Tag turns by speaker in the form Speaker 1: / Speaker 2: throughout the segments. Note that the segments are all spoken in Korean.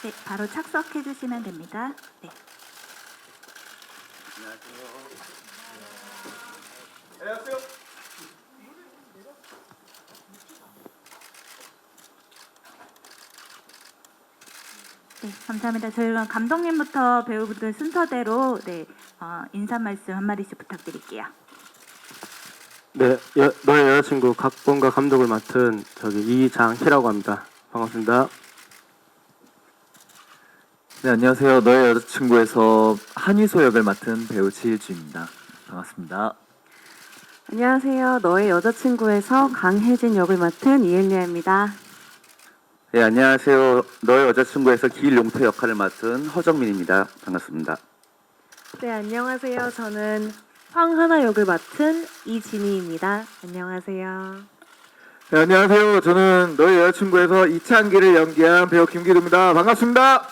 Speaker 1: 네, 바로 착석해 주시면 됩니다. 네.
Speaker 2: 안녕하세요.
Speaker 1: 네, 감사합니다. 저희가 감독님부터 배우분들 순서대로 인사 말씀 한마디씩 부탁드릴게요.
Speaker 3: 네, 너의 여자친구 각본과 감독을 맡은 이장희라고 합니다. 반갑습니다.
Speaker 4: 네, 안녕하세요. 너의 여자친구에서 한휘소 역을 맡은 배우 지일주입니다. 반갑습니다.
Speaker 5: 안녕하세요. 너의 여자친구에서 강혜진 역을 맡은 이엘리아입니다.
Speaker 6: 네, 안녕하세요. 너의 여자친구에서 길용태 역할을 맡은 허정민입니다. 반갑습니다.
Speaker 5: 네, 안녕하세요. 저는 황하나 역을 맡은 이진희입니다. 안녕하세요.
Speaker 2: 네, 안녕하세요. 저는 너의 여자친구에서 이창기를 연기한 배우 김기도입니다. 반갑습니다.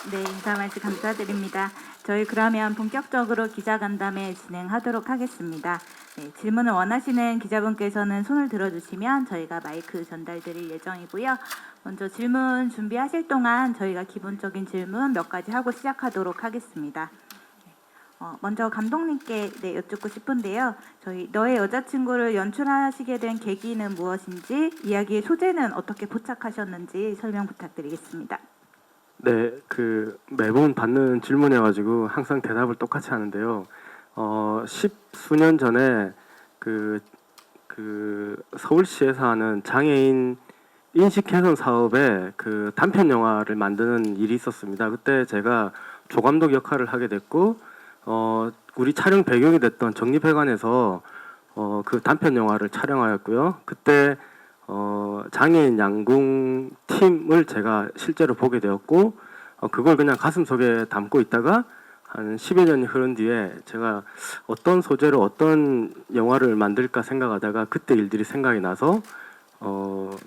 Speaker 1: 네, 인사 말씀 감사드립니다. 저희 그러면 본격적으로 기자간담회 진행하도록 하겠습니다. 네, 질문을 원하시는 기자분께서는 손을 들어주시면 저희가 마이크 전달드릴 예정이고요. 먼저 질문 준비하실 동안 저희가 기본적인 질문 몇 가지 하고 시작하도록 하겠습니다. 먼저 감독님께 여쭙고 싶은데요. 저희 너의 여자친구를 연출하시게 된 계기는 무엇인지, 이야기의 소재는 어떻게 포착하셨는지 설명 부탁드리겠습니다.
Speaker 3: 네, 매번 받는 질문이어가지고 항상 대답을 똑같이 하는데요. 10수년 전에 서울시에서 하는 장애인 인식 개선 사업에 단편 영화를 만드는 일이 있었습니다. 그때 제가 조감독 역할을 하게 됐고, 우리 촬영 배경이 됐던 정립회관에서 그 단편 영화를 촬영하였고요. 그때 장애인 양궁 팀을 제가 실제로 보게 되었고, 그걸 그냥 가슴속에 담고 있다가 한 10여 년이 흐른 뒤에 제가 어떤 소재로 어떤 영화를 만들까 생각하다가 그때 일들이 생각이 나서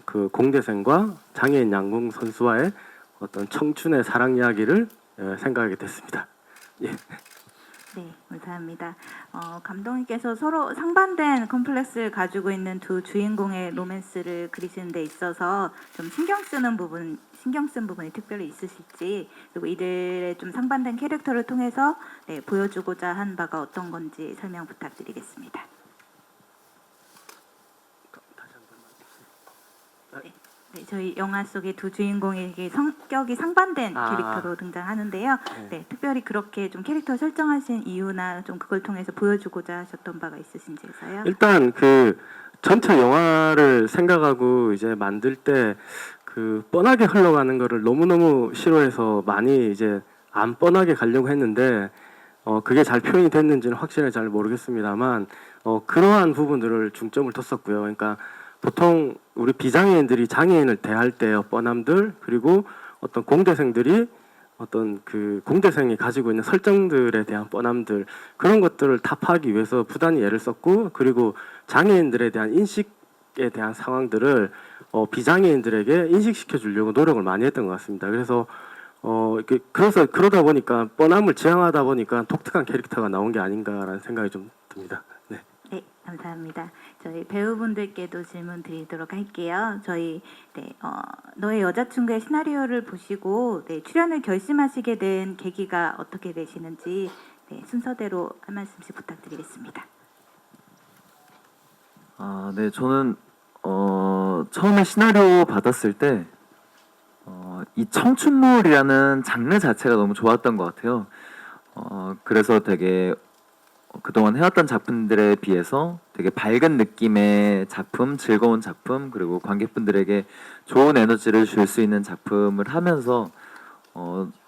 Speaker 3: 그 공대생과 장애인 양궁 선수와의 어떤 청춘의 사랑 이야기를 생각하게 됐습니다. 예.
Speaker 1: 네, 감사합니다. 감독님께서 서로 상반된 컴플렉스를 가지고 있는 두 주인공의 로맨스를 그리시는 데 있어서 좀 신경 쓴 부분이 특별히 있으실지, 그리고 이들의 좀 상반된 캐릭터를 통해서 보여주고자 한 바가 어떤 건지 설명 부탁드리겠습니다. 네, 저희 영화 속의 두 주인공에게 성격이 상반된 캐릭터로 등장하는데요. 네, 특별히 그렇게 좀 캐릭터 설정하신 이유나 좀 그걸 통해서 보여주고자 하셨던 바가 있으신지 해서요.
Speaker 3: 일단 전체 영화를 생각하고 이제 만들 때 뻔하게 흘러가는 거를 너무너무 싫어해서 많이 이제 안 뻔하게 가려고 했는데 그게 잘 표현이 됐는지는 확실히 잘 모르겠습니다만 그러한 부분들을 중점을 뒀었고요. 그러니까 보통 우리 비장애인들이 장애인을 대할 때의 뻔함들, 그리고 어떤 공대생들이 어떤 공대생이 가지고 있는 설정들에 대한 뻔함들, 그런 것들을 타파하기 위해서 부단히 애를 썼고, 그리고 장애인들에 대한 인식에 대한 상황들을 비장애인들에게 인식시켜 주려고 노력을 많이 했던 것 같습니다. 그래서 그러다 보니까 뻔함을 지향하다 보니까 독특한 캐릭터가 나온 게 아닌가라는 생각이 좀 듭니다. 네.
Speaker 1: 네, 감사합니다. 저희 배우분들께도 질문 드리도록 할게요. 저희 너의 여자친구의 시나리오를 보시고 출연을 결심하시게 된 계기가 어떻게 되시는지 순서대로 한 말씀씩 부탁드리겠습니다.
Speaker 4: 네, 저는 처음에 시나리오 받았을 때 이 청춘물이라는 장르 자체가 너무 좋았던 것 같아요. 그래서 되게 그동안 해왔던 작품들에 비해서 되게 밝은 느낌의 작품, 즐거운 작품, 그리고 관객분들에게 좋은 에너지를 줄 수 있는 작품을 하면서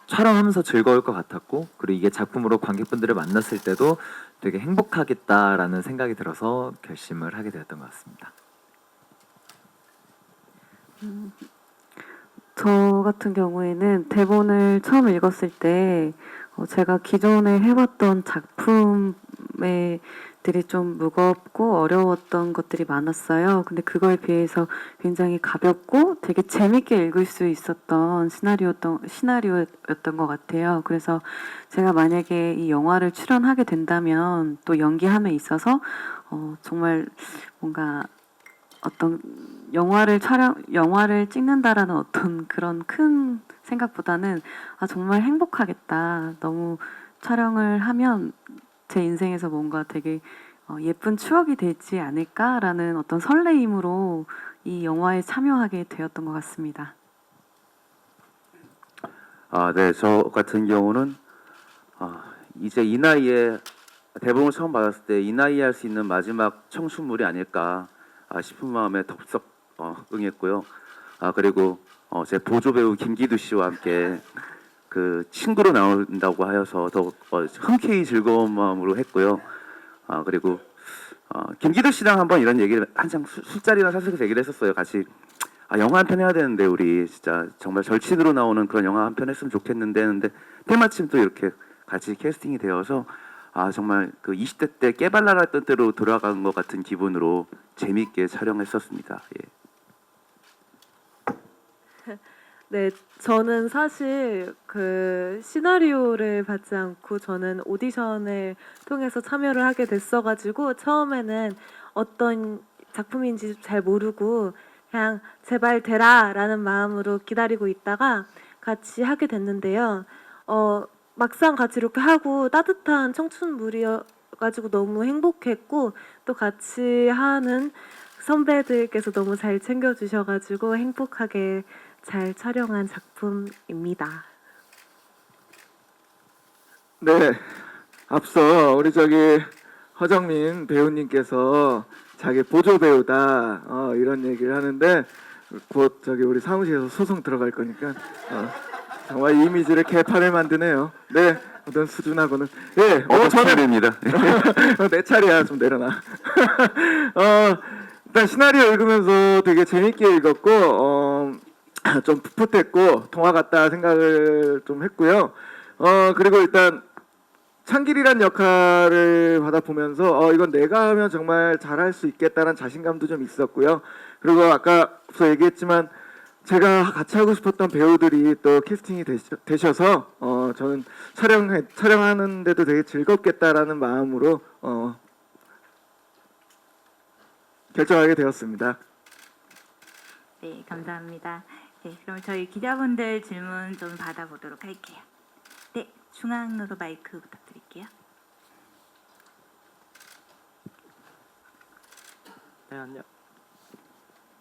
Speaker 4: 촬영하면서 즐거울 것 같았고, 그리고 이게 작품으로 관객분들을 만났을 때도 되게 행복하겠다라는 생각이 들어서 결심을 하게 되었던 것 같습니다.
Speaker 5: 저 같은 경우에는 대본을 처음 읽었을 때 제가 기존에 해왔던 작품에 들이 좀 무겁고 어려웠던 것들이 많았어요. 근데 그거에 비해서 굉장히 가볍고 되게 재밌게 읽을 수 있었던 시나리오였던 것 같아요. 그래서 제가 만약에 이 영화를 출연하게 된다면 또 연기함에 있어서 정말 뭔가 어떤 영화를 찍는다라는 어떤 그런 큰 생각보다는 정말 행복하겠다. 너무 촬영을 하면 제 인생에서 뭔가 되게 예쁜 추억이 되지 않을까라는 어떤 설레임으로 이 영화에 참여하게 되었던 것 같습니다.
Speaker 6: 네, 저 같은 경우는 이제 이 나이에 대본을 처음 받았을 때 이 나이에 할 수 있는 마지막 청춘물이 아닐까 싶은 마음에 덥석 응했고요. 그리고 제 보조 배우 김기두 씨와 함께 그 친구로 나온다고 하여서 더욱 흔쾌히 즐거운 마음으로 했고요. 그리고 김기두 씨랑 한번 이런 얘기를 한창 술자리나 사석에서 얘기를 했었어요. 같이 영화 한 편 해야 되는데 우리 진짜 정말 절친으로 나오는 그런 영화 한 편 했으면 좋겠는데 했는데 때마침 또 이렇게 같이 캐스팅이 되어서 정말 그 20대 때 깨발랄했던 때로 돌아간 것 같은 기분으로 재미있게 촬영했었습니다. 예.
Speaker 7: 네, 저는 사실 그 시나리오를 받지 않고 저는 오디션을 통해서 참여를 하게 됐어가지고 처음에는 어떤 작품인지 잘 모르고 그냥 제발 되라라는 마음으로 기다리고 있다가 같이 하게 됐는데요. 막상 같이 이렇게 하고 따뜻한 청춘물이어가지고 너무 행복했고 또 같이 하는 선배들께서 너무 잘 챙겨주셔가지고 행복하게 잘 촬영한 작품입니다.
Speaker 2: 네, 앞서 우리 허정민 배우님께서 자기 보조 배우다 이런 얘기를 하는데 곧 우리 사무실에서 소송 들어갈 거니까 정말 이미지를 개판을 만드네요. 네, 어떤 수준하고는
Speaker 6: 차례입니다.
Speaker 2: 내 차례야, 좀 내려놔. 일단 시나리오 읽으면서 되게 재밌게 읽었고 좀 풋풋했고 동화 같다 생각을 좀 했고요. 그리고 일단 창길이란 역할을 받아보면서 이건 내가 하면 정말 잘할 수 있겠다는 자신감도 좀 있었고요. 그리고 아까 앞서 얘기했지만 제가 같이 하고 싶었던 배우들이 또 캐스팅이 되셔서 저는 촬영하는데도 되게 즐겁겠다라는 마음으로 결정하게 되었습니다.
Speaker 1: 네, 감사합니다. 네, 그럼 저희 기자분들 질문 좀 받아보도록 할게요. 네, 중앙으로 마이크 부탁드릴게요.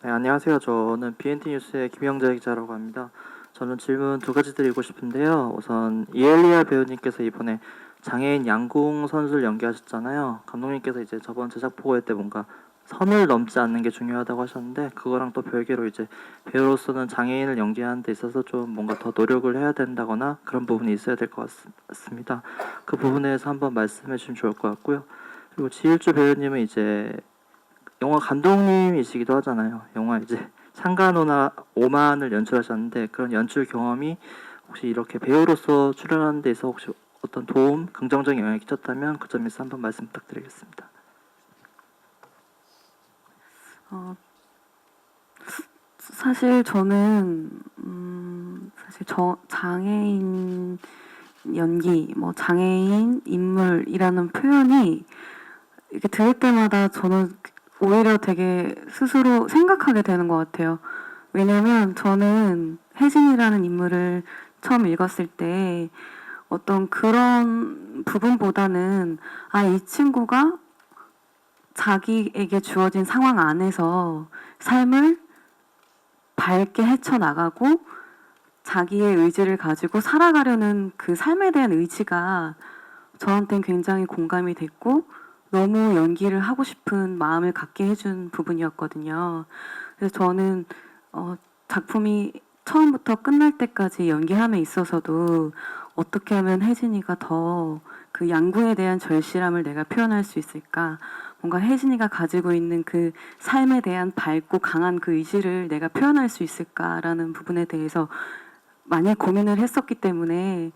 Speaker 8: 네, 안녕하세요. 저는 BNT 뉴스의 김영재 기자라고 합니다. 저는 질문 두 가지 드리고 싶은데요. 우선 이엘리아 배우님께서 이번에 장애인 양궁 선수를 연기하셨잖아요. 감독님께서 이제 저번 제작 보고회 때 뭔가 선을 넘지 않는 게 중요하다고 하셨는데 그거랑 또 별개로 이제 배우로서는 장애인을 연기하는 데 있어서 좀 뭔가 더 노력을 해야 된다거나 그런 부분이 있어야 될 것 같습니다. 그 부분에 대해서 한번 말씀해 주시면 좋을 것 같고요. 그리고 지일주 배우님은 이제 영화 감독님이시기도 하잖아요. 영화 이제 창간호나 오만을 연출하셨는데 그런 연출 경험이 혹시 이렇게 배우로서 출연하는 데 있어 혹시 어떤 도움, 긍정적인 영향을 끼쳤다면 그 점에서 한번 말씀 부탁드리겠습니다.
Speaker 5: 사실 저는 사실 장애인 연기, 장애인 인물이라는 표현이 이렇게 들을 때마다 저는 오히려 되게 스스로 생각하게 되는 것 같아요. 왜냐면 저는 혜진이라는 인물을 처음 읽었을 때 어떤 그런 부분보다는 이 친구가 자기에게 주어진 상황 안에서 삶을 밝게 헤쳐나가고 자기의 의지를 가지고 살아가려는 그 삶에 대한 의지가 저한테는 굉장히 공감이 됐고 너무 연기를 하고 싶은 마음을 갖게 해준 부분이었거든요. 그래서 저는 작품이 처음부터 끝날 때까지 연기함에 있어서도 어떻게 하면 혜진이가 더 그 양궁에 대한 절실함을 내가 표현할 수 있을까? 뭔가 혜진이가 가지고 있는 그 삶에 대한 밝고 강한 그 의지를 내가 표현할 수 있을까라는 부분에 대해서 많이 고민을 했었기 때문에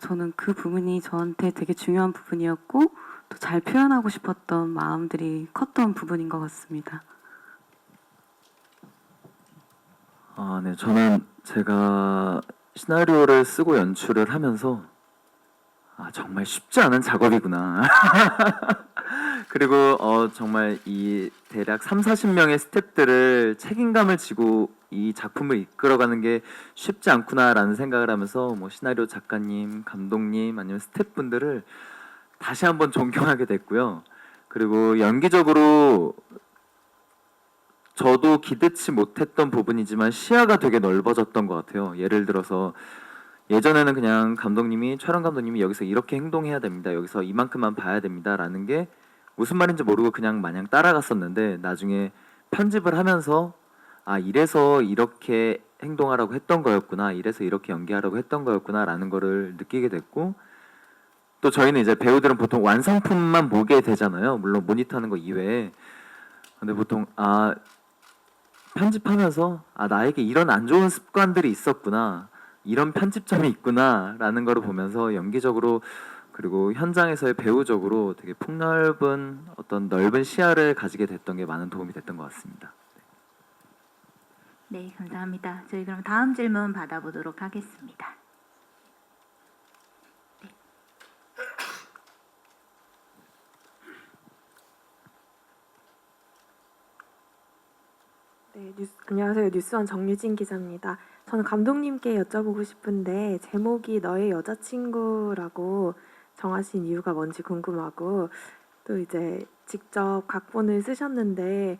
Speaker 5: 저는 그 부분이 저한테 되게 중요한 부분이었고 또 잘 표현하고 싶었던 마음들이 컸던 부분인 것 같습니다.
Speaker 4: 네, 저는 제가 시나리오를 쓰고 연출을 하면서 정말 쉽지 않은 작업이구나. 그리고 정말 이 대략 3, 40명의 스태프들을 책임감을 지고 이 작품을 이끌어가는 게 쉽지 않구나라는 생각을 하면서 뭐 시나리오 작가님, 감독님 아니면 스태프분들을 다시 한번 존경하게 됐고요. 그리고 연기적으로 저도 기대치 못했던 부분이지만 시야가 되게 넓어졌던 것 같아요. 예를 들어서 예전에는 그냥 촬영 감독님이 여기서 이렇게 행동해야 됩니다. 여기서 이만큼만 봐야 됩니다라는 게 무슨 말인지 모르고 그냥 마냥 따라갔었는데 나중에 편집을 하면서 아 이래서 이렇게 행동하라고 했던 거였구나, 이래서 이렇게 연기하라고 했던 거였구나라는 거를 느끼게 됐고 또 저희는 이제 배우들은 보통 완성품만 보게 되잖아요. 물론 모니터하는 거 이외에. 근데 보통 편집하면서 나에게 이런 안 좋은 습관들이 있었구나, 이런 편집점이 있구나라는 거를 보면서 연기적으로 그리고 현장에서의 배우적으로 되게 폭넓은 어떤 넓은 시야를 가지게 됐던 게 많은 도움이 됐던 것 같습니다.
Speaker 1: 네, 감사합니다. 저희 그럼 다음 질문 받아보도록 하겠습니다.
Speaker 9: 네, 안녕하세요. 뉴스원 정유진 기자입니다. 저는 감독님께 여쭤보고 싶은데 제목이 너의 여자친구라고 정하신 이유가 뭔지 궁금하고 또 이제 직접 각본을 쓰셨는데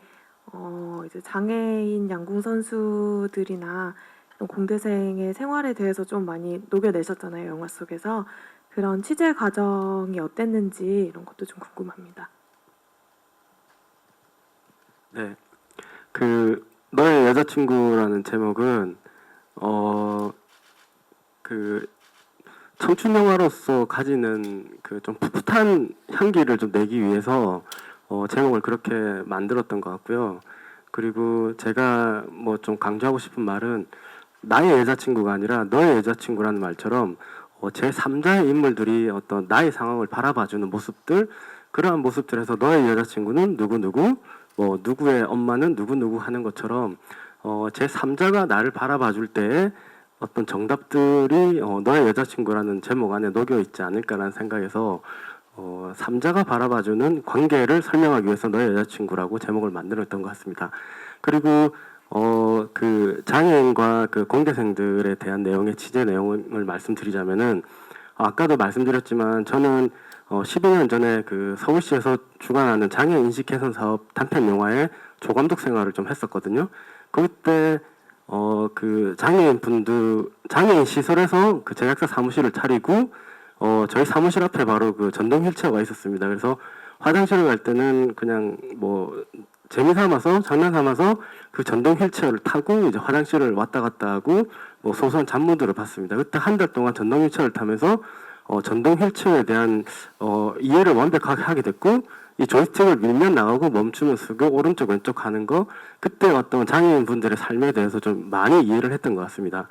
Speaker 9: 이제 장애인 양궁 선수들이나 공대생의 생활에 대해서 좀 많이 녹여내셨잖아요. 영화 속에서. 그런 취재 과정이 어땠는지 이런 것도 좀 궁금합니다.
Speaker 3: 네. 그 너의 여자친구라는 제목은 그 청춘 영화로서 가지는 그 좀 풋풋한 향기를 좀 내기 위해서 제목을 그렇게 만들었던 것 같고요. 그리고 제가 뭐 좀 강조하고 싶은 말은 나의 여자친구가 아니라 너의 여자친구라는 말처럼 제3자의 인물들이 어떤 나의 상황을 바라봐주는 모습들, 그러한 모습들에서 너의 여자친구는 누구누구, 뭐 누구의 엄마는 누구누구 하는 것처럼 제3자가 나를 바라봐줄 때에 어떤 정답들이 너의 여자친구라는 제목 안에 녹여 있지 않을까라는 생각에서 3자가 바라봐주는 관계를 설명하기 위해서 너의 여자친구라고 제목을 만들었던 것 같습니다. 그리고 그 장애인과 그 공대생들에 대한 내용의 취재 내용을 말씀드리자면은 아까도 말씀드렸지만 저는 12년 전에 그 서울시에서 주관하는 장애인 인식 개선 사업 단편 영화의 조감독 생활을 좀 했었거든요. 그때 그 장애인 시설에서 그 제작사 사무실을 차리고 저희 사무실 앞에 바로 그 전동 휠체어가 있었습니다. 그래서 화장실을 갈 때는 그냥 뭐 재미삼아서 장난삼아서 그 전동 휠체어를 타고 이제 화장실을 왔다 갔다 하고 뭐 소소한 잡무들을 봤습니다. 그때 한 달 동안 전동 휠체어를 타면서 전동 휠체어에 대한 이해를 완벽하게 하게 됐고 이 조이스틱을 밀면 나가고 멈추면 서고 오른쪽 왼쪽 가는 거, 그때 어떤 장애인 분들의 삶에 대해서 좀 많이 이해를 했던 것 같습니다.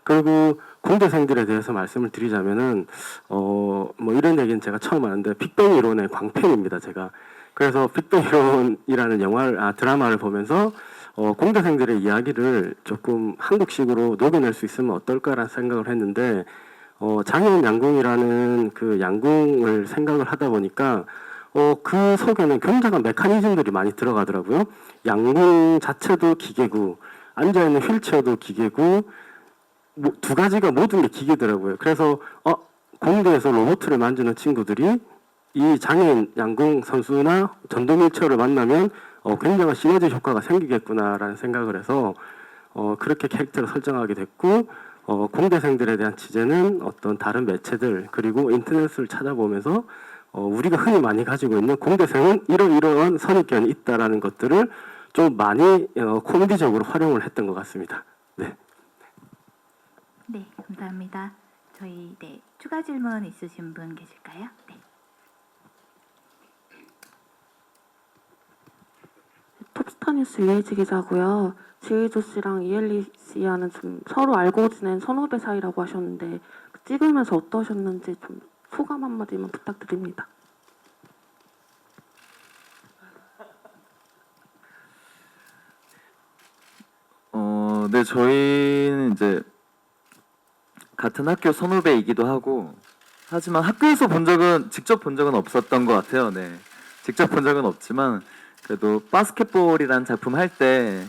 Speaker 3: 그리고 공대생들에 대해서 말씀을 드리자면은 뭐 이런 얘기는 제가 처음 하는데 빅뱅 이론의 광팬입니다, 제가. 그래서 빅뱅 이론이라는 드라마를 보면서 공대생들의 이야기를 조금 한국식으로 녹여낼 수 있으면 어떨까라는 생각을 했는데 장애인 양궁이라는 그 양궁을 생각을 하다 보니까 그 속에는 굉장한 메커니즘들이 많이 들어가더라고요. 양궁 자체도 기계고 앉아있는 휠체어도 기계고 두 가지가 모든 게 기계더라고요. 그래서 공대에서 로봇을 만드는 친구들이 이 장애인 양궁 선수나 전동 휠체어를 만나면 굉장한 시너지 효과가 생기겠구나라는 생각을 해서 그렇게 캐릭터를 설정하게 됐고 공대생들에 대한 취재는 어떤 다른 매체들 그리고 인터넷을 찾아보면서 우리가 흔히 많이 가지고 있는 공대생은 이러이러한 선입견이 있다라는 것들을 좀 많이 코미디적으로 활용을 했던 것 같습니다. 네.
Speaker 1: 네, 감사합니다. 저희 추가 질문 있으신 분 계실까요? 네.
Speaker 10: 톱스타뉴스 이혜지 기자고요. 지휘조 씨랑 이엘리 씨와는 좀 서로 알고 지낸 선후배 사이라고 하셨는데 찍으면서 어떠셨는지 좀 소감 한마디만 부탁드립니다.
Speaker 4: 네, 저희는 이제 같은 학교 선후배이기도 하고 하지만 학교에서 직접 본 적은 없었던 것 같아요. 네. 직접 본 적은 없지만 그래도 바스켓볼이라는 작품 할 때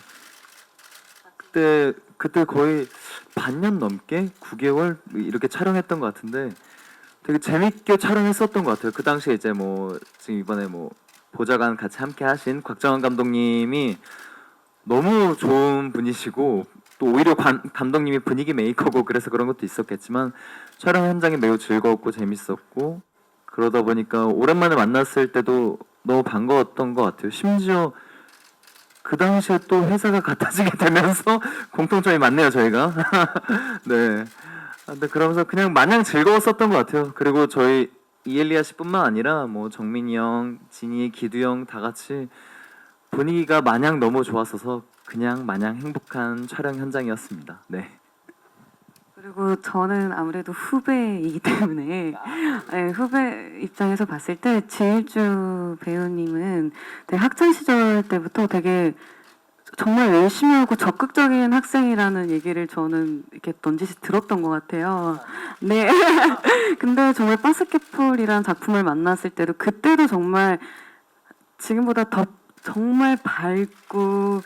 Speaker 4: 그때 거의 반년 넘게 9개월 이렇게 촬영했던 것 같은데 되게 재밌게 촬영했었던 것 같아요. 그 당시에 이제 뭐 지금 이번에 뭐 보좌관 같이 함께 하신 곽정원 감독님이 너무 좋은 분이시고 또 오히려 감독님이 분위기 메이커고 그래서 그런 것도 있었겠지만 촬영 현장이 매우 즐거웠고 재밌었고 그러다 보니까 오랜만에 만났을 때도 너무 반가웠던 것 같아요. 심지어 그 당시에 또 회사가 같아지게 되면서 공통점이 많네요, 저희가. 네. 근데 그러면서 그냥 마냥 즐거웠었던 것 같아요. 그리고 저희 이엘리아 씨뿐만 아니라 뭐 정민이 형, 진이, 기두 형 다 같이 분위기가 마냥 너무 좋았어서 그냥 마냥 행복한 촬영 현장이었습니다. 네.
Speaker 5: 그리고 저는 아무래도 후배이기 때문에 후배 입장에서 봤을 때 지일주 배우님은 되게 학창 시절 때부터 되게 정말 열심히 하고 적극적인 학생이라는 얘기를 저는 이렇게 넌지시 들었던 것 같아요. 네. 근데 정말 바스켓볼이라는 작품을 만났을 때도 그때도 정말 지금보다 더 정말 밝고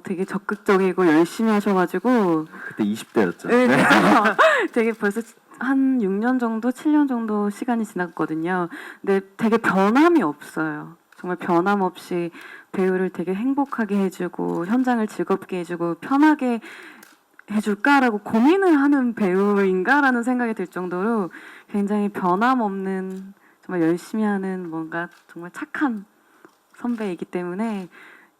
Speaker 5: 되게 적극적이고 열심히 하셔가지고
Speaker 4: 그때 20대였죠.
Speaker 5: 네, 그래서 되게 벌써 한 6년 정도, 7년 정도 시간이 지났거든요. 근데 되게 변함이 없어요. 정말 변함없이 배우를 되게 행복하게 해주고 현장을 즐겁게 해주고 편하게 해줄까라고 고민을 하는 배우인가라는 생각이 들 정도로 굉장히 변함없는 정말 열심히 하는 뭔가 정말 착한 선배이기 때문에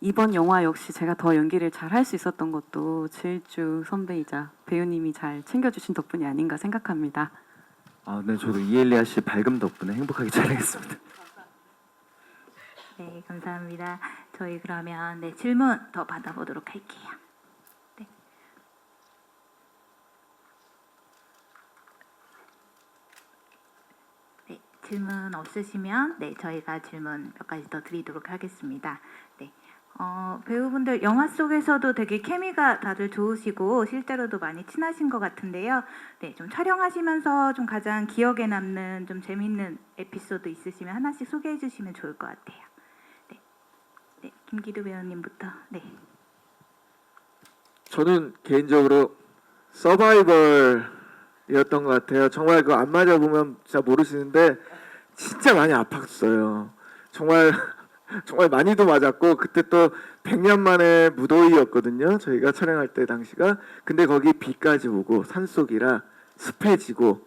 Speaker 5: 이번 영화 역시 제가 더 연기를 잘 할 수 있었던 것도 지일주 선배이자 배우님이 잘 챙겨주신 덕분이 아닌가 생각합니다.
Speaker 4: 아, 네, 저도 이엘리아 씨 밝음 덕분에 행복하게 촬영했습니다.
Speaker 1: 네, 감사합니다. 저희 그러면 질문 더 받아보도록 할게요. 네. 네, 질문 없으시면 저희가 질문 몇 가지 더 드리도록 하겠습니다. 네. 배우분들 영화 속에서도 되게 케미가 다들 좋으시고 실제로도 많이 친하신 것 같은데요. 네, 좀 촬영하시면서 좀 가장 기억에 남는 좀 재밌는 에피소드 있으시면 하나씩 소개해 주시면 좋을 것 같아요. 네, 김기두 배우님부터. 네.
Speaker 2: 저는 개인적으로 서바이벌이었던 것 같아요. 정말 그거 안 맞아보면 진짜 모르시는데 진짜 많이 아팠어요. 정말 많이도 맞았고 그때 또 100년 만에 무더위였거든요. 저희가 촬영할 때 당시가. 근데 거기 비까지 오고 산속이라 습해지고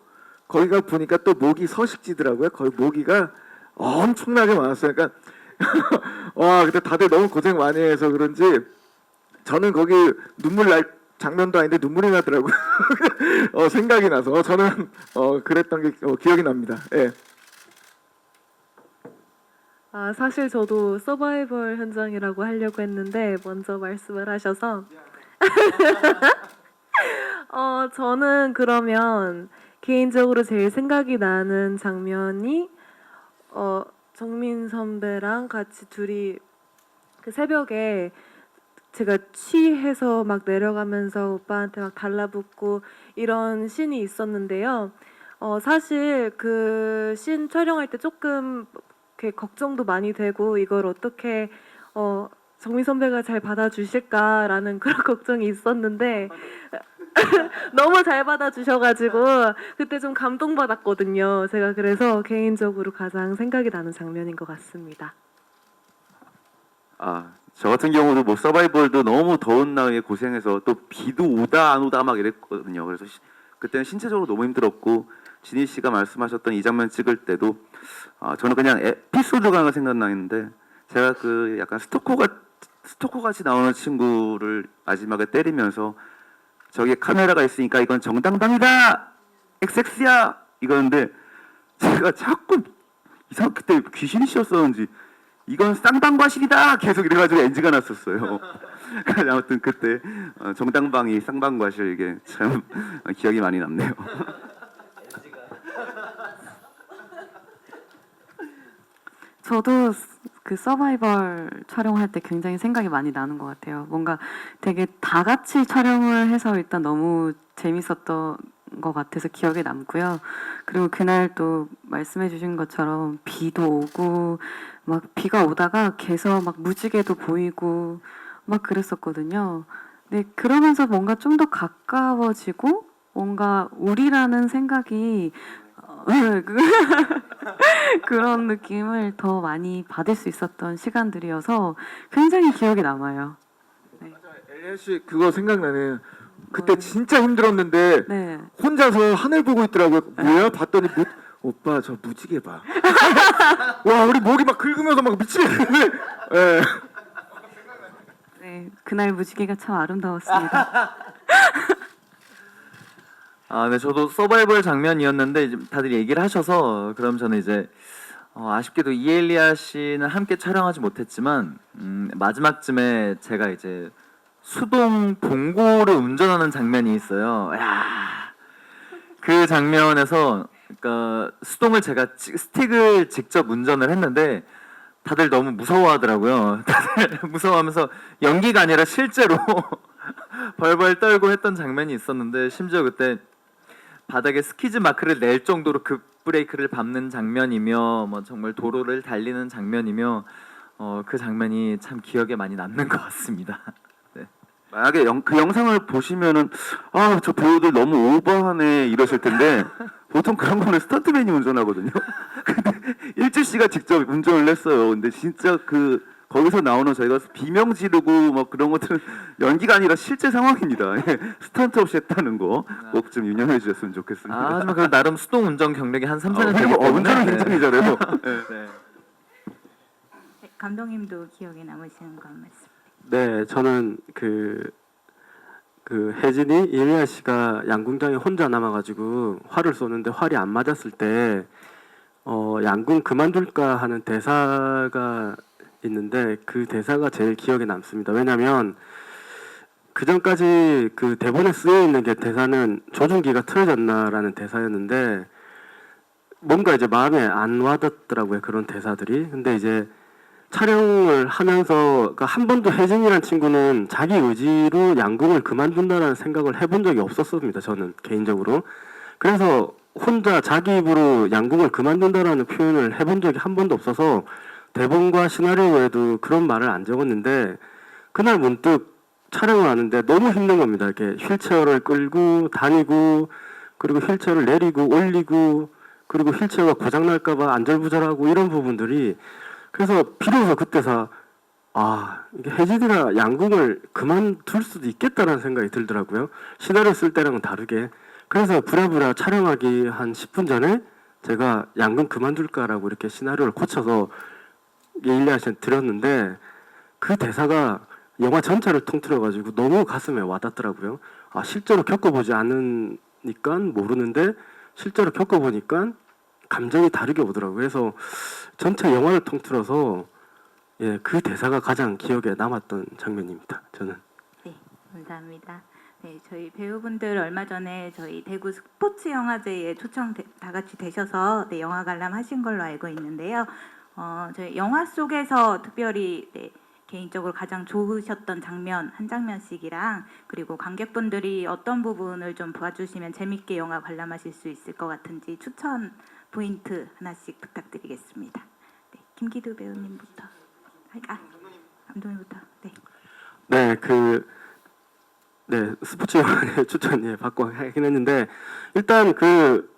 Speaker 2: 거기가 보니까 또 모기 서식지더라고요. 거기 모기가 엄청나게 많았어요. 그러니까 와 그때 다들 너무 고생 많이 해서 그런지 저는 거기 눈물 날 장면도 아닌데 눈물이 나더라고요. 생각이 나서 저는 그랬던 게 기억이 납니다. 예.
Speaker 7: 아, 사실 저도 서바이벌 현장이라고 하려고 했는데 먼저 말씀을 하셔서 저는 그러면 개인적으로 제일 생각이 나는 장면이 정민 선배랑 같이 둘이 그 새벽에 제가 취해서 막 내려가면서 오빠한테 막 달라붙고 이런 씬이 있었는데요. 사실 그 씬 촬영할 때 조금 이렇게 걱정도 많이 되고 이걸 어떻게 정민 선배가 잘 받아주실까라는 그런 걱정이 있었는데 너무 잘 받아주셔가지고 그때 좀 감동받았거든요. 제가 그래서 개인적으로 가장 생각이 나는 장면인 것 같습니다.
Speaker 6: 아, 저 같은 경우도 뭐 서바이벌도 너무 더운 날에 고생해서 또 비도 오다 안 오다 막 이랬거든요. 그래서 그때는 신체적으로 너무 힘들었고 진희 씨가 말씀하셨던 이 장면 찍을 때도 저는 그냥 에피소드가 생각나는데 제가 그 약간 스토커 같이 나오는 친구를 마지막에 때리면서 저기에 카메라가 있으니까 이건 정당방이다 XX야 이거는데 제가 자꾸 이상 그때 귀신이 씌었었는지 이건 쌍방과실이다 계속 이래가지고 NG가 났었어요. 아무튼 그때 정당방이 쌍방과실 이게 참 기억이 많이 남네요.
Speaker 5: 저도 그 서바이벌 촬영할 때 굉장히 생각이 많이 나는 것 같아요. 뭔가 되게 다 같이 촬영을 해서 일단 너무 재밌었던 것 같아서 기억에 남고요. 그리고 그날 또 말씀해 주신 것처럼 비도 오고 막 비가 오다가 개서 막 무지개도 보이고 막 그랬었거든요. 네, 그러면서 뭔가 좀 더 가까워지고 뭔가 우리라는 생각이 그런 느낌을 더 많이 받을 수 있었던 시간들이어서 굉장히 기억에 남아요.
Speaker 2: 엘리아 씨 그거 생각나는. 그때 진짜 힘들었는데
Speaker 5: 네.
Speaker 2: 혼자서 하늘 보고 있더라고요. 뭐야? 봤더니 오빠 저 무지개 봐. 와 우리 목이 막 긁으면서 막 미치겠네. 예.
Speaker 5: 네, 그날 무지개가 참 아름다웠습니다.
Speaker 4: 아, 네, 저도 서바이벌 장면이었는데 이제 다들 얘기를 하셔서 그럼 저는 이제 아쉽게도 이엘리아 씨는 함께 촬영하지 못했지만 마지막쯤에 제가 이제 수동 봉고를 운전하는 장면이 있어요. 야, 그 장면에서 그러니까 수동을 제가 스틱을 직접 운전을 했는데 다들 너무 무서워하더라고요. 다들 무서워하면서 연기가 아니라 실제로 벌벌 떨고 했던 장면이 있었는데 심지어 그때 바닥에 스키즈 마크를 낼 정도로 급브레이크를 밟는 장면이며 뭐 정말 도로를 달리는 장면이며 그 장면이 참 기억에 많이 남는 것 같습니다. 네.
Speaker 6: 만약에 그 영상을 보시면은 아 저 배우들 너무 오버하네 이러실 텐데 보통 그런 거는 스턴트맨이 운전하거든요. 근데 일주 씨가 직접 운전을 했어요. 근데 진짜 그 거기서 나오는 저희가 비명 지르고 뭐 그런 것들은 연기가 아니라 실제 상황입니다. 예, 스턴트 없이 했다는 거 꼭 좀 유념해 주셨으면 좋겠습니다.
Speaker 4: 아, 하지만 그 나름 수동 운전 경력이 한 3, 4년 되기
Speaker 6: 그리고
Speaker 4: 때문에
Speaker 6: 운전을 굉장히 잘해요.
Speaker 4: 네.
Speaker 1: 네, 감독님도 기억에 남으시는 거 한 말씀.
Speaker 3: 네, 저는 그 혜진이 이엘리아 씨가 양궁장에 혼자 남아가지고 활을 쏘는데 활이 안 맞았을 때 양궁 그만둘까 하는 대사가 있는데 그 대사가 제일 기억에 남습니다. 왜냐하면 그 전까지 그 대본에 쓰여 있는 게 대사는 조준기가 틀어졌나라는 대사였는데 뭔가 이제 마음에 안 와닿더라고요, 그런 대사들이. 근데 이제 촬영을 하면서 그러니까 한 번도 혜진이라는 친구는 자기 의지로 양궁을 그만둔다라는 생각을 해본 적이 없었습니다. 저는 개인적으로. 그래서 혼자 자기 입으로 양궁을 그만둔다라는 표현을 해본 적이 한 번도 없어서 대본과 시나리오에도 그런 말을 안 적었는데 그날 문득 촬영을 하는데 너무 힘든 겁니다. 이렇게 휠체어를 끌고 다니고 그리고 휠체어를 내리고 올리고 그리고 휠체어가 고장 날까봐 안절부절하고 이런 부분들이 그래서 비로소 그때서 이게 혜진이가 양궁을 그만둘 수도 있겠다라는 생각이 들더라고요. 시나리오 쓸 때랑은 다르게. 그래서 부랴부랴 촬영하기 한 10분 전에 제가 양궁 그만둘까라고 이렇게 시나리오를 고쳐서 이엘리아 씨한테 드렸는데 그 대사가 영화 전체를 통틀어가지고 너무 가슴에 와닿더라고요. 실제로 겪어보지 않으니까 모르는데 실제로 겪어보니까 감정이 다르게 오더라고요. 그래서 전체 영화를 통틀어서 그 대사가 가장 기억에 남았던 장면입니다. 저는.
Speaker 1: 네, 감사합니다. 네, 저희 배우분들 얼마 전에 저희 대구 스포츠 영화제에 초청 다 같이 되셔서 영화 관람하신 걸로 알고 있는데요. 저희 영화 속에서 특별히 개인적으로 가장 좋으셨던 장면 한 장면씩이랑 그리고 관객분들이 어떤 부분을 좀 봐주시면 재밌게 영화 관람하실 수 있을 것 같은지 추천 포인트 하나씩 부탁드리겠습니다. 네, 김기두 배우님부터. 감독님부터.
Speaker 3: 네, 스포츠 영화에 추천 받고 하긴 했는데 일단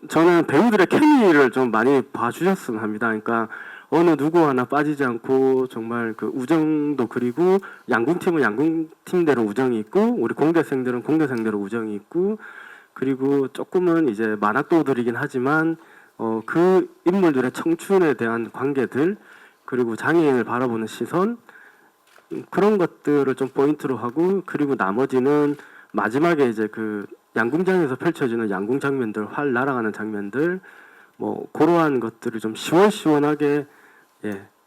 Speaker 3: 저는 배우들의 케미를 좀 많이 봐주셨으면 합니다. 그러니까 어느 누구 하나 빠지지 않고 정말 그 우정도 그리고 양궁팀은 양궁팀대로 우정이 있고 우리 공대생들은 공대생대로 우정이 있고 그리고 조금은 이제 만학도들이긴 하지만 그 인물들의 청춘에 대한 관계들 그리고 장애인을 바라보는 시선 그런 것들을 좀 포인트로 하고 그리고 나머지는 마지막에 이제 그 양궁장에서 펼쳐지는 양궁 장면들 활 날아가는 장면들 뭐 그러한 것들을 좀 시원시원하게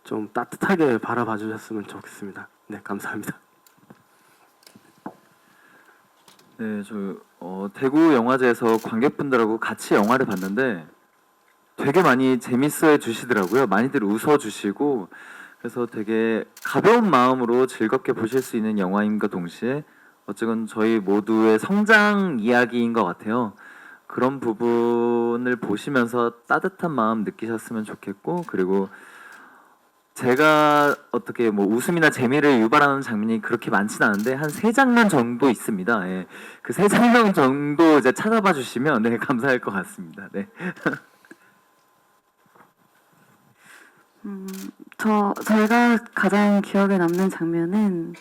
Speaker 3: 좀 따뜻하게 바라봐 주셨으면 좋겠습니다. 네, 감사합니다.
Speaker 4: 네, 대구 영화제에서 관객분들하고 같이 영화를 봤는데 되게 많이 재밌어해 주시더라고요. 많이들 웃어 주시고 그래서 되게 가벼운 마음으로 즐겁게 보실 수 있는 영화임과 동시에 어쨌건 저희 모두의 성장 이야기인 것 같아요. 그런 부분을 보시면서 따뜻한 마음 느끼셨으면 좋겠고 그리고 제가 어떻게 뭐 웃음이나 재미를 유발하는 장면이 그렇게 많지는 않은데 한 3장면 정도 있습니다. 예. 그 3장면 정도 이제 찾아봐 주시면 네, 감사할 것 같습니다. 네.
Speaker 5: 저희가 가장 기억에 남는 장면은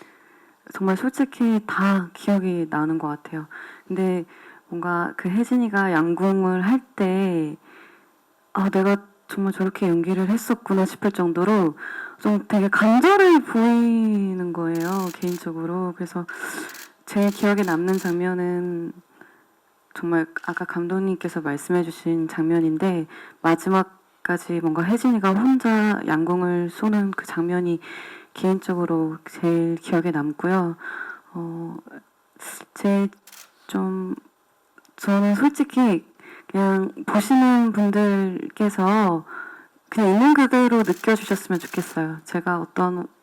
Speaker 5: 정말 솔직히 다 기억이 나는 것 같아요. 근데 뭔가 그 혜진이가 양궁을 할 때 내가 정말 저렇게 연기를 했었구나 싶을 정도로 좀 되게 간절해 보이는 거예요, 개인적으로. 그래서 제 기억에 남는 장면은 정말 아까 감독님께서 말씀해주신 장면인데 마지막까지 뭔가 혜진이가 혼자 양궁을 쏘는 그 장면이 개인적으로 제일 기억에 남고요. 저는 솔직히 그냥 보시는 분들께서 그냥 있는 그대로 느껴주셨으면 좋겠어요. 제가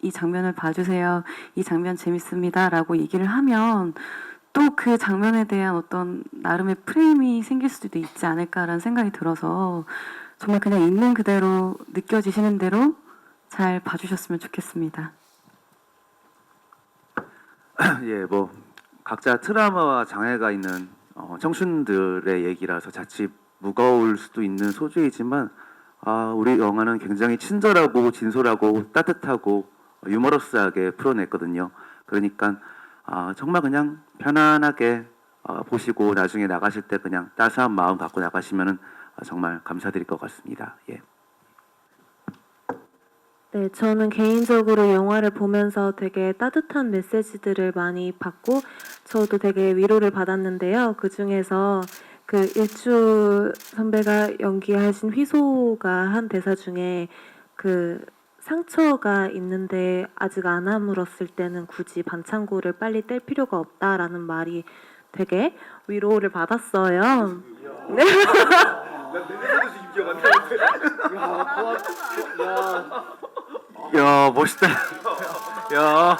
Speaker 5: 이 장면을 봐주세요. 이 장면 재밌습니다. 라고 얘기를 하면 또 그 장면에 대한 어떤 나름의 프레임이 생길 수도 있지 않을까라는 생각이 들어서 정말 그냥 있는 그대로 느껴지시는 대로 잘 봐주셨으면 좋겠습니다.
Speaker 6: 예, 뭐 각자 트라우마와 장애가 있는 청춘들의 얘기라서 자칫 무거울 수도 있는 소재이지만 우리 영화는 굉장히 친절하고 진솔하고 따뜻하고 유머러스하게 풀어냈거든요. 그러니까 정말 그냥 편안하게 보시고 나중에 나가실 때 그냥 따스한 마음 갖고 나가시면은 정말 감사드릴 것 같습니다. 예.
Speaker 7: 네, 저는 개인적으로 영화를 보면서 되게 따뜻한 메시지들을 많이 받고 저도 되게 위로를 받았는데요. 그 중에서 그 일주 선배가 연기하신 휘소가 한 대사 중에 그 상처가 있는데 아직 안 아물었을 때는 굳이 반창고를 빨리 뗄 필요가 없다라는 말이 되게 위로를 받았어요. 네.
Speaker 4: 야, 멋있다. 야.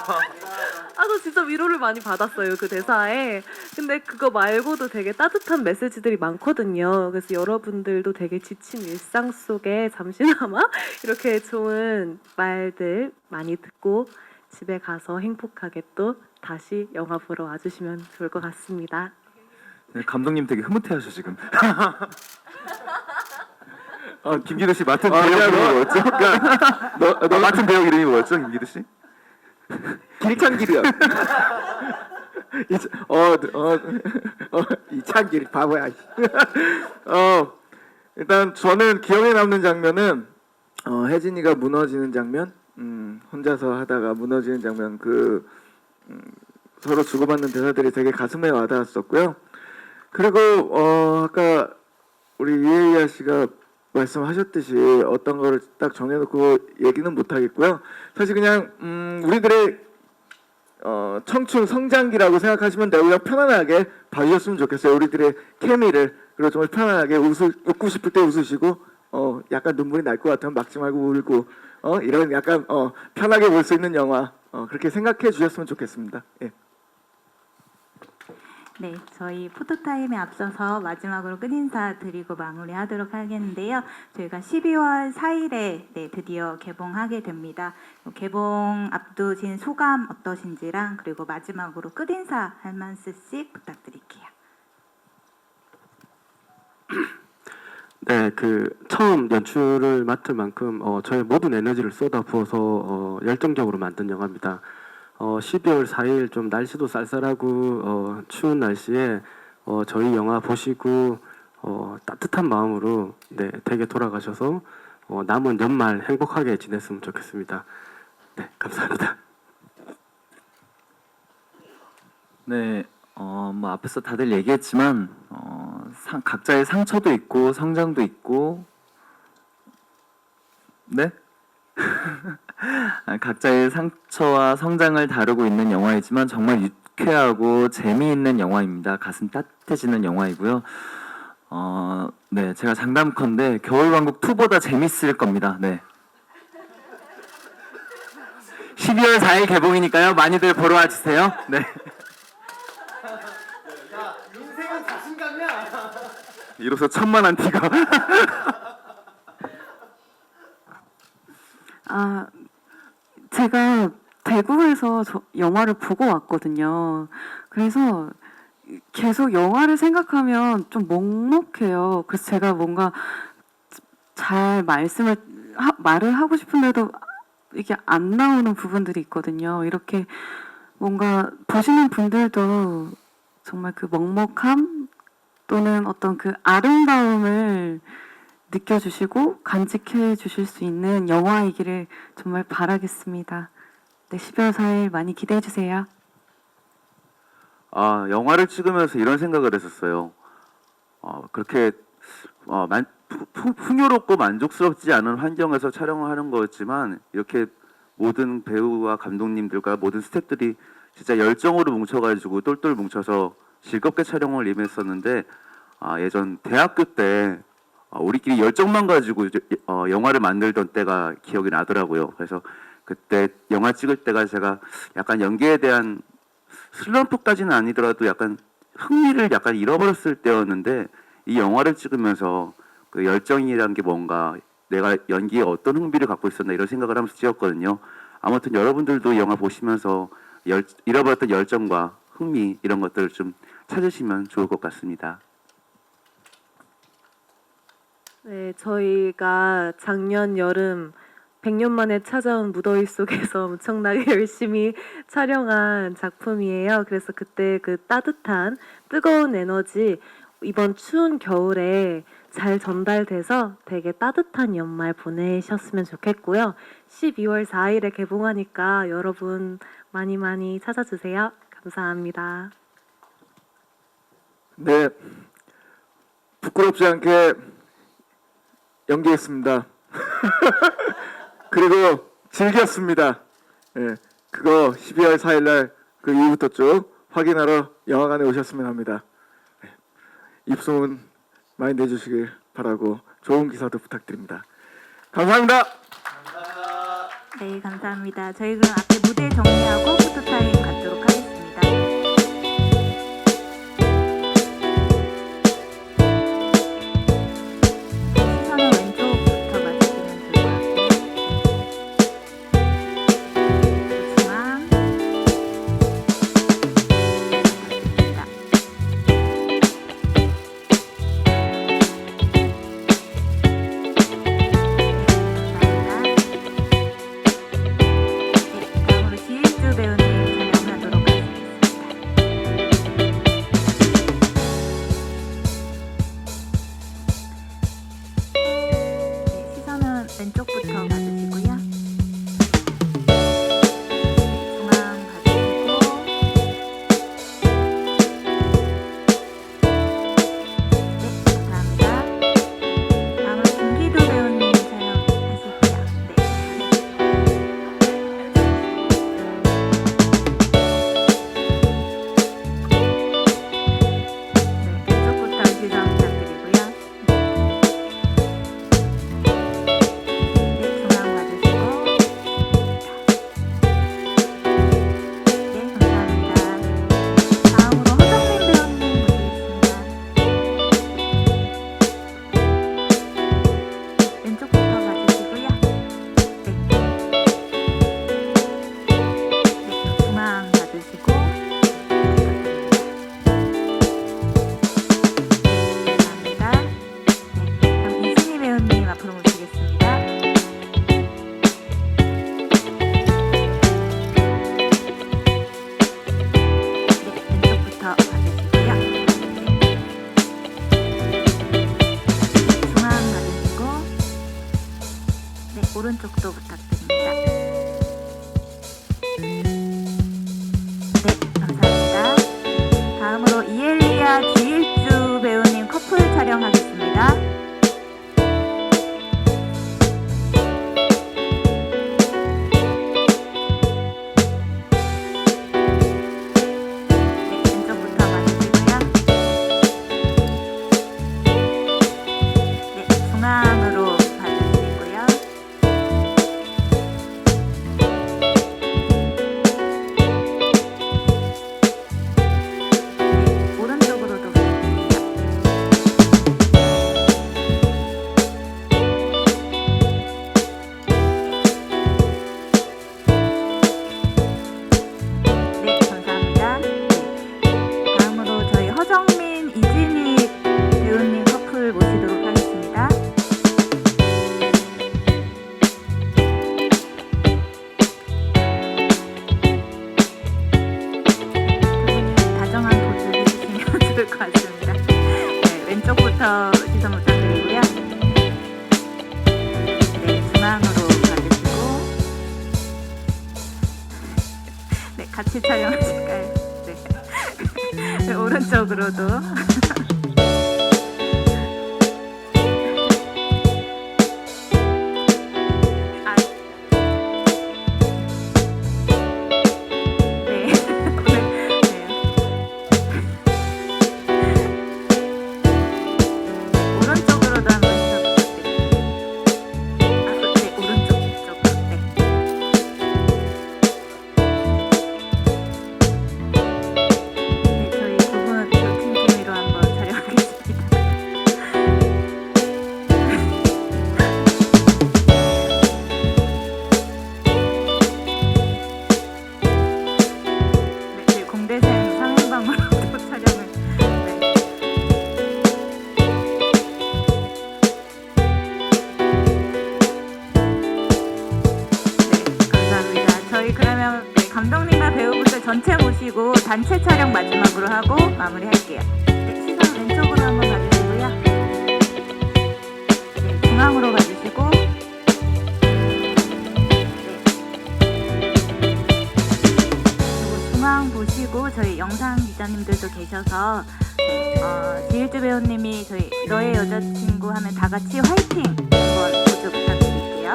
Speaker 7: 저 진짜 위로를 많이 받았어요, 그 대사에. 근데 그거 말고도 되게 따뜻한 메시지들이 많거든요. 그래서 여러분들도 되게 지친 일상 속에 잠시나마 이렇게 좋은 말들 많이 듣고 집에 가서 행복하게 또 다시 영화 보러 와주시면 좋을 것 같습니다.
Speaker 4: 네, 감독님 되게 흐뭇해하셔 지금. 김기도 씨 맡은 배역 이름이 뭐였죠? 너 맡은 배역 이름이 뭐였죠, 김기도 씨?
Speaker 2: 길창길이요. 이창길 바보야. 일단 저는 기억에 남는 장면은 혜진이가 무너지는 장면, 혼자서 하다가 무너지는 장면, 서로 주고받는 대사들이 되게 가슴에 와닿았었고요. 그리고 아까 우리 이혜리아 씨가 말씀하셨듯이 어떤 거를 딱 정해놓고 얘기는 못 하겠고요. 사실 그냥 우리들의 청춘 성장기라고 생각하시면 되고 그냥 편안하게 봐주셨으면 좋겠어요. 우리들의 케미를. 그리고 정말 편안하게 웃고 싶을 때 웃으시고 약간 눈물이 날 것 같으면 막지 말고 울고 이런 약간 편하게 볼 수 있는 영화 그렇게 생각해 주셨으면 좋겠습니다. 예.
Speaker 1: 네, 저희 포토타임에 앞서서 마지막으로 끝인사 드리고 마무리하도록 하겠는데요. 저희가 12월 4일에 드디어 개봉하게 됩니다. 개봉 앞두신 소감 어떠신지랑 그리고 마지막으로 끝인사 한 말씀씩 부탁드릴게요.
Speaker 3: 네, 처음 연출을 맡을 만큼 저의 모든 에너지를 쏟아부어서 열정적으로 만든 영화입니다. 12월 4일 좀 날씨도 쌀쌀하고 추운 날씨에 저희 영화 보시고 따뜻한 마음으로 댁에 돌아가셔서 남은 연말 행복하게 지냈으면 좋겠습니다. 네, 감사합니다.
Speaker 4: 네, 뭐 앞에서 다들 얘기했지만 각자의 상처도 있고 성장도 있고, 네? 각자의 상처와 성장을 다루고 있는 영화이지만 정말 유쾌하고 재미있는 영화입니다. 가슴 따뜻해지는 영화이고요. 네, 제가 장담컨대 겨울왕국 2보다 재밌을 겁니다. 네. 12월 4일 개봉이니까요. 많이들 보러 와주세요. 네.
Speaker 2: 이로써 천만한 티가.
Speaker 5: 제가 대구에서 영화를 보고 왔거든요. 그래서 계속 영화를 생각하면 좀 먹먹해요. 그래서 제가 뭔가 잘 말을 하고 싶은데도 이게 안 나오는 부분들이 있거든요. 이렇게 뭔가 보시는 분들도 정말 그 먹먹함 또는 어떤 그 아름다움을 느껴주시고 간직해 주실 수 있는 영화이기를 정말 바라겠습니다. 네, 12월 4일 많이 기대해 주세요.
Speaker 6: 영화를 찍으면서 이런 생각을 했었어요. 그렇게 풍요롭고 만족스럽지 않은 환경에서 촬영을 하는 거였지만 이렇게 모든 배우와 감독님들과 모든 스태프들이 진짜 열정으로 뭉쳐가지고 똘똘 뭉쳐서 즐겁게 촬영을 임했었는데 예전 대학교 때 우리끼리 열정만 가지고 영화를 만들던 때가 기억이 나더라고요. 그래서 그때 영화 찍을 때가 제가 약간 연기에 대한 슬럼프까지는 아니더라도 약간 흥미를 약간 잃어버렸을 때였는데 이 영화를 찍으면서 그 열정이라는 게 뭔가 내가 연기에 어떤 흥미를 갖고 있었나 이런 생각을 하면서 찍었거든요. 아무튼 여러분들도 영화 보시면서 잃어버렸던 열정과 흥미 이런 것들을 좀 찾으시면 좋을 것 같습니다.
Speaker 7: 네, 저희가 작년 여름 100년 만에 찾아온 무더위 속에서 엄청나게 열심히 촬영한 작품이에요. 그래서 그때 그 따뜻한 뜨거운 에너지 이번 추운 겨울에 잘 전달돼서 되게 따뜻한 연말 보내셨으면 좋겠고요. 12월 4일에 개봉하니까 여러분 많이 많이 찾아주세요. 감사합니다.
Speaker 2: 네, 부끄럽지 않게 연기했습니다. 그리고 즐겼습니다. 예, 그거 12월 4일날 그 이후부터 쭉 확인하러 영화관에 오셨으면 합니다. 예, 입소문 많이 내주시길 바라고 좋은 기사도 부탁드립니다. 감사합니다.
Speaker 1: 네, 감사합니다. 저희 그럼 앞에 무대 정리하고 포토타임 갖도록 하겠습니다. 시선은 왼쪽부터 맞으시면 좋을 것 같고요. 중앙. 맞습니다. 다음으로 지일주 배우님 촬영하도록 하겠습니다. 네, 시선은 왼쪽부터 봐주시고요. 중앙 봐주시고 네, 감사합니다. 다음으로 김기도 배우님 촬영하실게요. 네. 네, 왼쪽부터 시선 부탁드리고요. 네, 중앙 봐주시고. 네, 감사합니다. 다음으로 허정민 배우님 모시겠습니다. 왼쪽부터 봐주시고요. 네. 네, 중앙 봐주시고. 감사합니다. 네, 다음 이승희 배우님 앞으로 모시겠습니다. 네, 왼쪽부터 봐주시고요. 중앙 봐주시고, 네, 오른쪽도 부탁드립니다. 네, 감사합니다. 다음으로 이엘리아 지일주 배우님 커플 촬영하겠습니다. 네, 왼쪽부터 봐주시고요. 네, 중앙으로 봐주시고요. 네, 오른쪽으로도 부탁드립니다. 좋을 것 같습니다. 네, 왼쪽부터 시선 부탁드리고요. 네, 중앙으로 가주시고, 네, 같이 촬영하실까요? 네, 네, 오른쪽으로도. 아, 네. 오른쪽으로도 한번 시선 부탁드립니다. 네, 오른쪽 쪽으로. 네, 저희 두 분 팀 케미로 한번 촬영하겠습니다. 네, 저희 공대생 상행방으로도 촬영을. 네. 네, 감사합니다. 저희 그러면 네, 감독님과 배우분들 전체 모시고 단체 촬영 마지막으로 하고 마무리할게요. 네, 시선 왼쪽으로 한번 봐주시고요. 네, 중앙으로 봐주시고. 그리고 중앙 보시고 저희 영상 기자님들도 계셔서 지일주 배우님이 저희 너의 여자친구 하면 다 같이 화이팅 한번 보조 부탁드릴게요.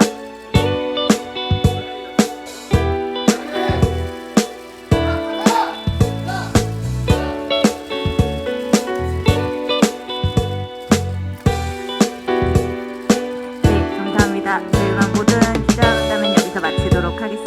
Speaker 1: 네, 감사합니다. 저희가 모든 기자간담회는 여기서 마치도록 하겠습니다.